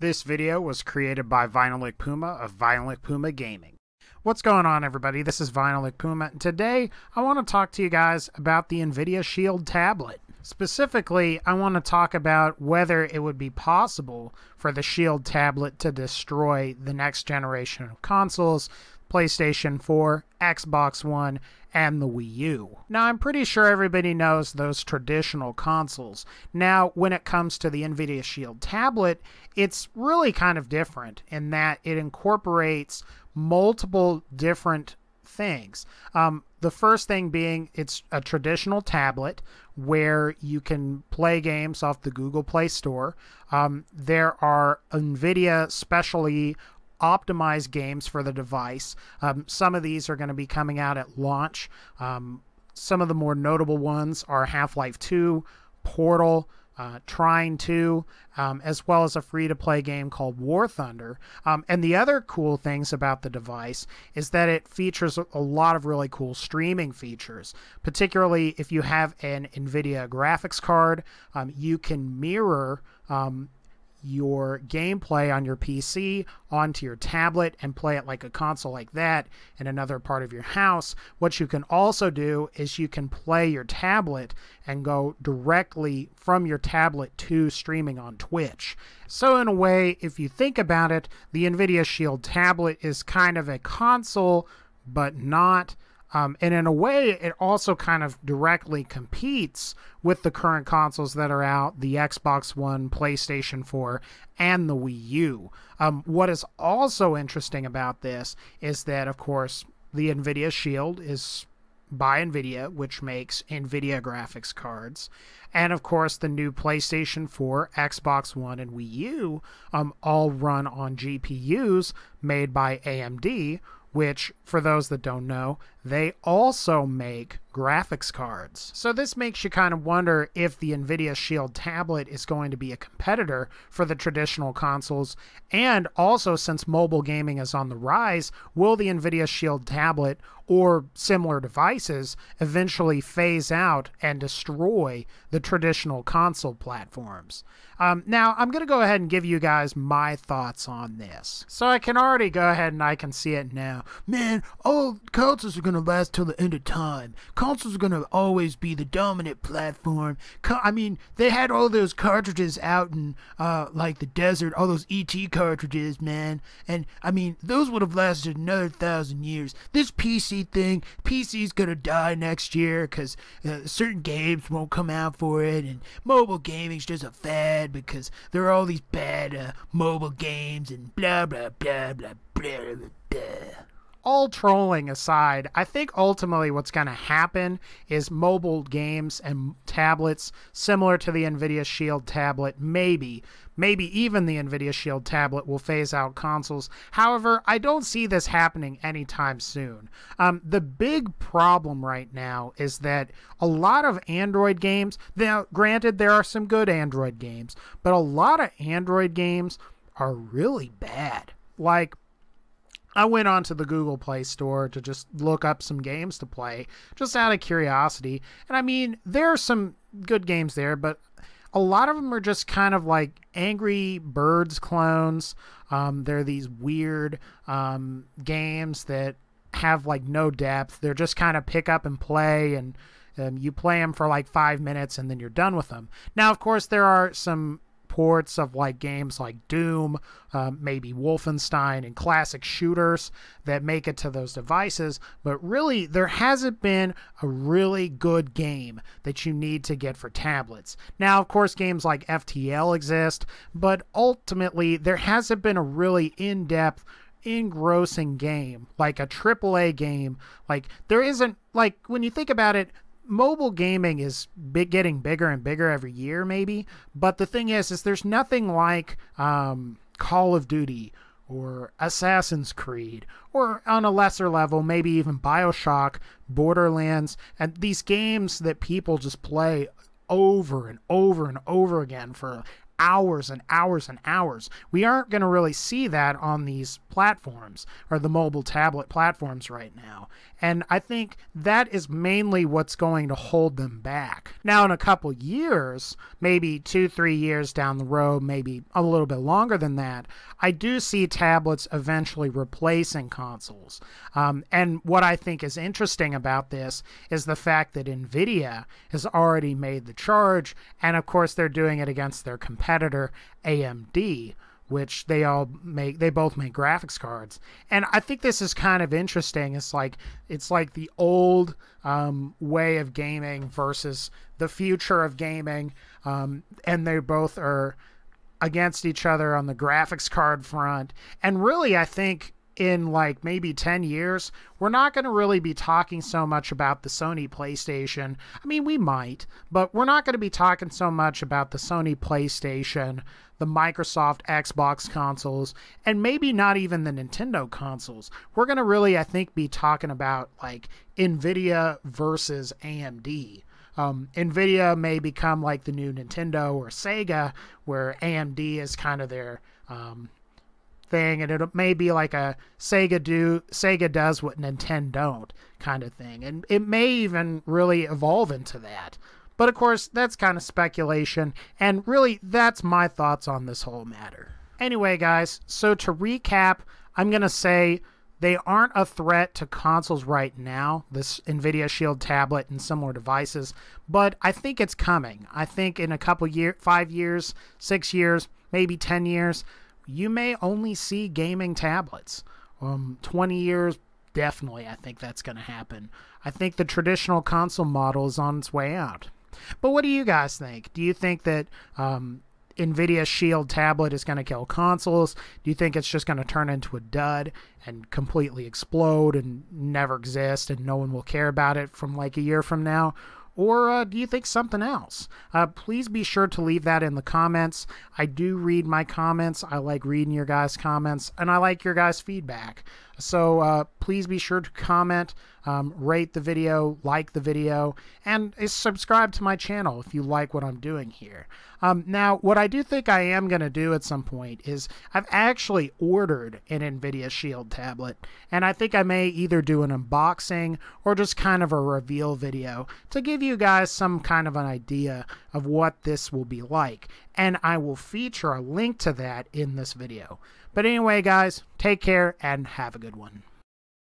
This video was created by VinylicPuma of VinylicPumaGaming. What's going on, everybody? This is VinylicPuma, and today I want to talk to you guys about the Nvidia Shield Tablet. Specifically, I want to talk about whether it would be possible for the Shield Tablet to destroy the next generation of consoles, PlayStation 4, Xbox One, and the Wii U. Now, I'm pretty sure everybody knows those traditional consoles. Now, when it comes to the Nvidia Shield Tablet, it's really kind of different in that it incorporates multiple different things. The first thing being it's a traditional tablet where you can play games off the Google Play Store. There are Nvidia specially optimized games for the device. Some of these are going to be coming out at launch. Some of the more notable ones are Half-Life 2, Portal, Trine 2, as well as a free-to-play game called War Thunder. And the other cool things about the device is that it features a lot of really cool streaming features. Particularly if you have an Nvidia graphics card, you can mirror your gameplay on your PC onto your tablet and play it like a console like that in another part of your house. What you can also do is you can play your tablet and go directly from your tablet to streaming on Twitch. So in a way, if you think about it, the Nvidia Shield Tablet is kind of a console, but not. And in a way, it also kind of directly competes with the current consoles that are out, the Xbox One, PlayStation 4, and the Wii U. What is also interesting about this is that, of course, the Nvidia Shield is by Nvidia, which makes Nvidia graphics cards. And, of course, the new PlayStation 4, Xbox One, and Wii U all run on GPUs made by AMD, which, for those that don't know, they also make graphics cards. So this makes you kind of wonder if the Nvidia Shield Tablet is going to be a competitor for the traditional consoles, and also since mobile gaming is on the rise, will the Nvidia Shield Tablet or similar devices eventually phase out and destroy the traditional console platforms? Now, I'm going to go ahead and give you guys my thoughts on this. So I can already go ahead and I can see it now. Man, all consoles are going to last till the end of time. Consoles are going to always be the dominant platform. I mean, they had all those cartridges out in, like the desert, all those ET cartridges, man. And, I mean, those would have lasted another 1,000 years. This PC thing, PC's going to die next year because certain games won't come out for it. And mobile gaming's just a fad because there are all these bad mobile games and blah, blah, blah, blah, blah, blah, blah. All trolling aside, I think ultimately what's going to happen is mobile games and tablets similar to the Nvidia Shield Tablet, maybe even the Nvidia Shield Tablet will phase out consoles. However, I don't see this happening anytime soon. The big problem right now is that a lot of Android games, now granted there are some good Android games, but a lot of Android games are really bad. Like, I went onto the Google Play Store to just look up some games to play, just out of curiosity. And I mean, there are some good games there, but a lot of them are just kind of like Angry Birds clones. They're these weird games that have like no depth. They're just kind of pick up and play, and you play them for like 5 minutes and then you're done with them. Now, of course, there are some ports of like games like Doom, maybe Wolfenstein, and classic shooters that make it to those devices, but really there hasn't been a really good game that you need to get for tablets. Now, of course, games like FTL exist, but ultimately there hasn't been a really in-depth, engrossing game, like a AAA game. Like, there isn't, like, when you think about it, mobile gaming is getting bigger and bigger every year, maybe. But the thing is there's nothing like Call of Duty or Assassin's Creed, or on a lesser level, maybe even BioShock, Borderlands, and these games that people just play over and over and over again for hours and hours and hours. We aren't going to really see that on these platforms or the mobile tablet platforms right now. And I think that is mainly what's going to hold them back. Now, in a couple years, maybe 2-3 years down the road, maybe a little bit longer than that, I do see tablets eventually replacing consoles. And what I think is interesting about this is the fact that Nvidia has already made the charge, and of course they're doing it against their competitor AMD, which they both make graphics cards. And I think this is kind of interesting. It's like the old way of gaming versus the future of gaming, and they both are against each other on the graphics card front. And really, I think in like maybe 10 years, we're not going to really be talking so much about the Sony PlayStation. I mean, we might, but we're not going to be talking so much about the Sony PlayStation, the Microsoft Xbox consoles, and maybe not even the Nintendo consoles. We're going to really, I think, be talking about like Nvidia versus AMD. Nvidia may become like the new Nintendo or Sega, where AMD is kind of their thing, and it may be like a Sega does what Nintendo don't kind of thing, and it may even really evolve into that. But of course, that's kind of speculation, and really that's my thoughts on this whole matter. Anyway, guys, so to recap, I'm gonna say they aren't a threat to consoles right now, this Nvidia Shield Tablet and similar devices, but I think it's coming. I think in a couple years, 5 years, 6 years, maybe 10 years, you may only see gaming tablets. 20 years, definitely, I think that's going to happen. I think the traditional console model is on its way out. But what do you guys think? Do you think that Nvidia Shield Tablet is going to kill consoles? Do you think it's just going to turn into a dud and completely explode and never exist and no one will care about it from like a year from now? Or do you think something else? Please be sure to leave that in the comments. I do read my comments. I like reading your guys' comments, and I like your guys' feedback. So please be sure to comment, rate the video, like the video, and subscribe to my channel if you like what I'm doing here. Now, what I do think I am going to do at some point is I've actually ordered an Nvidia Shield tablet, and I think I may either do an unboxing or just kind of a reveal video to give you guys some kind of an idea of what this will be like, and I will feature a link to that in this video. But anyway, guys, take care and have a good one.